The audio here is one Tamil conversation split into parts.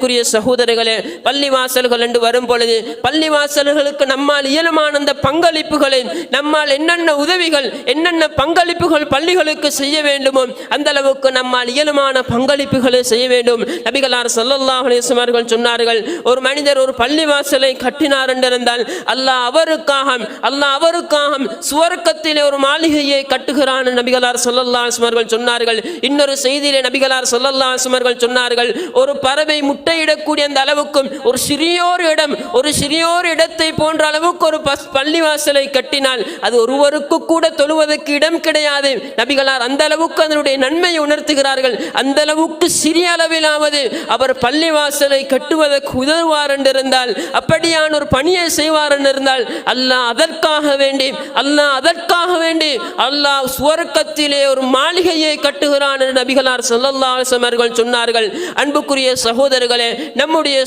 குறிய சகோதரர்களே, பள்ளிவாசல்கள் என்று வரும் பொழுது பள்ளிவாசல்களுக்கு நம்மால் இயலுமான அந்த பங்களிப்புகளை, நம்மால் என்னென்ன உதவிகள் என்னென்ன பங்களிப்புகள் பள்ளிகளுக்கு செய்ய வேண்டுமோ அந்த அளவுக்கு நம்மால் இயலுமான பங்களிப்புகளை செய்ய வேண்டும். நபிகளார் ஸல்லல்லாஹு அலைஹி வஸல்லம் அவர்கள் சொன்னார்கள், ஒரு மனிதர் ஒரு பள்ளிவாசலை கட்டினார் என்றிருந்தால் அல்லாஹ் அவருக்காக சுவர்க்கத்திலே ஒரு மாளிகையை கட்டுகிறான். நபிகளார் ஸல்லல்லாஹு அலைஹி வஸல்லம் அவர்கள் சொன்னார்கள். இன்னொரு செய்தியிலே நபிகளார் ஸல்லல்லாஹு அலைஹி வஸல்லம் அவர்கள் சொன்னார்கள், ஒரு பறவை முட்டையிடக்கூடிய அந்த அளவுக்கும் ஒரு சிறியோர் இடத்தை போன்ற அளவுக்கு ஒரு பள்ளிவாசலை கட்டினால் அது ஒருவருக்கு கூட தொழுவதற்கு இடம் கிடையாது. நபிகளார் அந்த அளவுக்கு அதனுடைய நன்மையை உணர்த்துகிறார்கள். அந்த அளவுக்கு சிறிய அளவிலாவது அவர் பள்ளிவாசலை கட்டுவதற்கு உதவுவார் என்றிருந்தால், அப்படியான ஒரு பணியை செய்வார் என்றிருந்தால் அல்லாஹ் அதற்காக வேண்டி அல்லாஹ் சுவர்க்கத்திலே ஒரு மாளிகையை கட்டுகிறான் என்று நபிகளார் ஸல்லல்லாஹு அலைஹி வஸல்லம் அவர்கள் சொன்னார்கள். அன்புக்குரிய சகோதரர்களே, நம்முடைய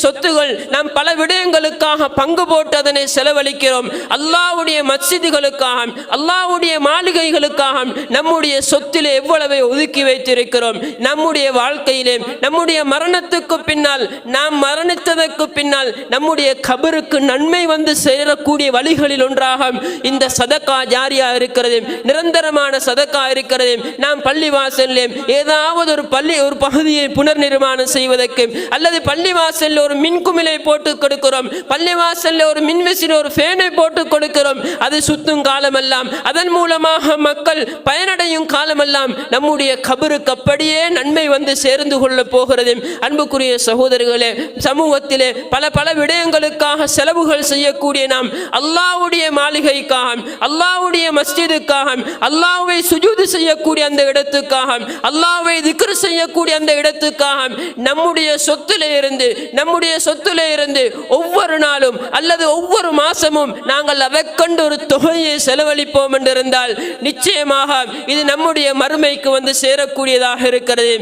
சொத்துகள் நாம் பல விடயங்களுக்காக பங்கு போட்டு அதனை செலவழிக்கிறோம். அல்லாஹ்வுடைய மஸ்ஜிதுகளுக்காக, அல்லாஹ்வுடைய மாளிகைகளுக்காக நம்முடைய சொத்திலே எவ்வளவை ஒதுக்கி வைத்திருக்கிறோம். நம்முடைய வாழ்க்கையிலே நம்முடைய மரணத்துக்கு பின்னால், நாம் மரணித்ததற்கு பின்னால் நம்முடைய கபருக்கு நன்மை வந்து சேரக்கூடிய வழிகளில் ஒன்றாக இந்த சதகா ஜாரியா இருக்கிறது, நிரந்தரமான சதகா இருக்கிறது. நாம் பள்ளிவாசலிலே ஏதாவது ஒரு பகுதியை புனர் நிர்மாணம் செய்வதற்கு, அல்லது பள்ளிவாசலில் ஒரு மின்குமிழை போட்டு கொடுக்கிறோம், பள்ளிவாசலில் ஒரு மின்விசிறி ஒரு ஃபேனை போட்டு கொடுக்கிறோம். அது சுத்தும் காலமெல்லாம், அதன் மூலமாக மக்கள் பயனடையும் காலமெல்லாம் நம்முடைய கபருக்கு அப்படியே நன்மை வந்து சேர்ந்து கொள்ள போகிறது. அன்புக்குரிய சகோதரர்களே, சமூகத்திலே பல விடயங்களுக்காக செலவுகள் செய்யக்கூடிய நாம் அல்லாஹ்வுடைய மாளிகைக்காக, அல்லாஹ்வுடைய மஸ்ஜிதுக்காக, அல்லாஹ்வை சுஜூது செய்யக்கூடிய அந்த இடத்துக்காக, அல்லாஹ்வை திக்ர் செய்யக்கூடிய அந்த இடத்துக்காக நம்முடைய சொத்திலே இருந்து ஒவ்வொரு நாளும் அல்லது ஒவ்வொரு மாசமும் நாங்கள் அதற்கொண்டு ஒரு தொகையை செலவழிப்போம் என்றிருந்தால் நிச்சயமாக இது நம்முடைய மறுமைக்கு வந்து சேரக்கூடியதாக இருக்கிறது.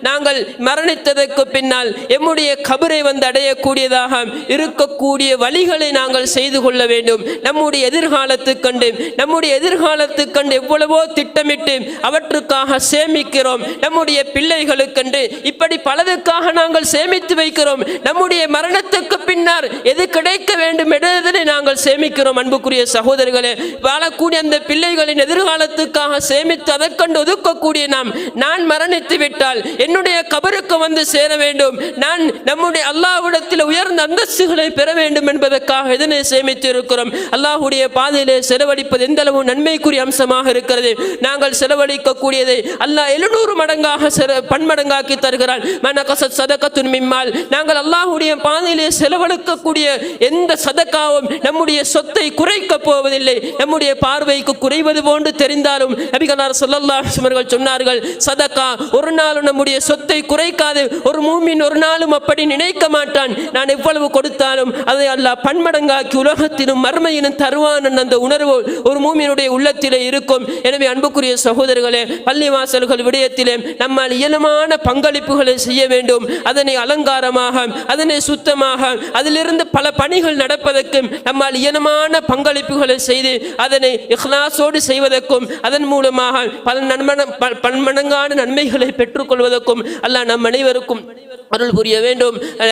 நாங்கள் மரணித்ததற்கு பின்னால் எம்முடைய கபரை வந்து அடையக்கூடியதாக இருக்கக்கூடிய வழிகளை நாங்கள் செய்து கொள்ள வேண்டும். நம்முடைய எதிர்காலத்துக்கண்டு எவ்வளவோ திட்டமிட்டு அவற்றுக்காக சேமிக்கிறோம். நம்முடைய பிள்ளைகளுக்கென்று இப்படி பலதுக்காக நாங்கள் சேமித்து வைக்கிறோம். நம்முடைய மரணத்துக்கு பின்னர் எது கிடைக்க வேண்டும் என்பதை நாங்கள் சேமிக்கிறோம். அன்புக்குரிய சகோதரர்களே, வாழக்கூடிய அந்த பிள்ளைகளின் எதிர்காலத்துக்காக சேமித்து அதற்கண்டு ஒதுக்கக்கூடிய நான் மரணித்து விட்டால் என்னுடைய கபருக்கு வந்து சேர வேண்டும், நான் நம்முடைய அல்லாஹ்விடத்தில் உயர்ந்த அந்தஸ்துகளை பெற வேண்டும் என்பதற்காக இதனை சேமித்து இருக்கிறோம். அல்லாஹ்வுடைய பாதையிலே செலவழிப்பது எந்த அளவு நன்மைக்குரிய அம்சமாக இருக்கிறது. நாங்கள் செலவழிக்கக்கூடியதை அல்லாஹ் 700 மடங்காக பன்மடங்காக்கி தருகிறான். நாங்கள் அல்லாஹ்வுடைய பாதையிலே செலவழிக்கக்கூடிய எந்த சதகாவும் நம்முடைய சொத்தை குறைக்க போவதில்லை. நம்முடைய பார்வைக்கு குறைவது போன்று தெரிந்தாலும் நபிகளார் ஸல்லல்லாஹு அலைஹி வஸல்லம் அவர்கள் சொன்னார்கள், சதகா ஒரு நாளும் நம்முடைய சொத்தை குறைக்காது. ஒரு மூமின் ஒரு நாளும் அப்படி நினைக்க மாட்டான், நான் எவ்வளவு கொடுத்தாலும் அதை அல்லாஹ் பன்மடங்காக்கி உலகத்திலும் மறுமையிலும் தருவான் என்ற அந்த உணர்வு ஒரு மூமினுடைய உள்ளத்திலே இருக்கும். எனவே அன்புக்குரிய சகோதரர்களே, பள்ளிவாசல்கள் விடயத்திலே நம்மால் இயலுமான பங்களிப்புகளை செய்ய வேண்டும். அதனை அலங்காரமாக, அதனை சுத்தமாக, அதிலிருந்து பல பணிகள் நடப்பதற்கும் நம்மால் இயலுமான பங்களிப்புகளை செய்து அதனை இஹ்லாஸோடு செய்வதற்கும் அதன் மூலமாக பன்மடங்கான நன்மைகளை பெற்றுக்கொள்வதற்கும் அல்லாஹ் நம் அனைவருக்கும் அருள் புரிய வேண்டும்.